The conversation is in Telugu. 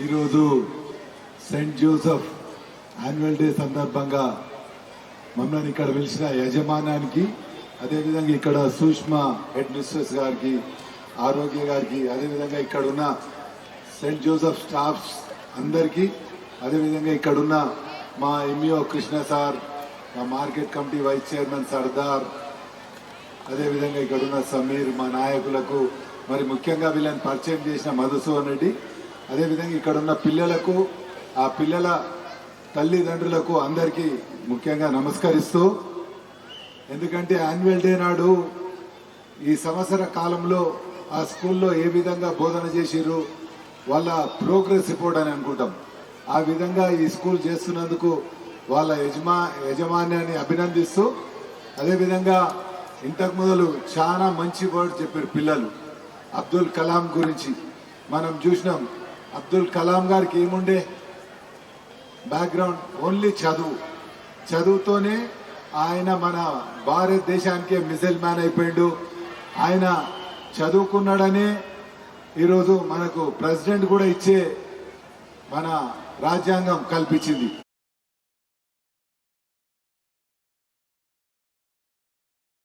ఈరోజు సెయింట్ జోసెఫ్ యాన్యువల్ డే సందర్భంగా మమ్మల్ని ఇక్కడ పిలిచిన యజమానానికి, అదేవిధంగా ఇక్కడ సూక్ష్మ హెడ్ మిస్ట్రెస్ గారికి, ఆరోగ్య గారికి, అదేవిధంగా ఇక్కడ ఉన్న సెయింట్ జోసెఫ్ స్టాఫ్స్ అందరికీ, అదేవిధంగా ఇక్కడున్న మా ఎంఈఓ కృష్ణ సార్, మా market committee vice chairman Sardar, అదేవిధంగా ఇక్కడున్న సమీర్, మా నాయకులకు, మరి ముఖ్యంగా వీళ్ళని పరిచయం చేసిన మధుసూదన్ రెడ్డి, అదేవిధంగా ఇక్కడున్న పిల్లలకు, ఆ పిల్లల తల్లిదండ్రులకు అందరికీ ముఖ్యంగా నమస్కరిస్తూ, ఎందుకంటే యాన్యువల్ డే నాడు ఈ సంవత్సర కాలంలో ఆ స్కూల్లో ఏ విధంగా బోధన చేసిరు, వాళ్ళ ప్రోగ్రెస్ రిపోర్ట్ అని అనుకుంటాం. ఆ విధంగా ఈ స్కూల్ చేస్తున్నందుకు వాళ్ళ యజమాన్యాన్ని అభినందిస్తూ, అదేవిధంగా ఇంతకు మొదలు చాలా మంచి వర్డ్ చెప్పారు పిల్లలు. అబ్దుల్ కలాం గురించి మనం చూసినాం. అబ్దుల్ కలాం గారికి ఏముండే బ్యాక్గ్రౌండ్? ఓన్లీ చదువుతోనే ఆయన మన భారతదేశానికే మిసైల్ మ్యాన్ అయిపోయిండు. ఆయన చదువుకున్నాడనే ఈరోజు మనకు ప్రెసిడెంట్ కూడా ఇచ్చే మన రాజ్యాంగం కల్పించింది.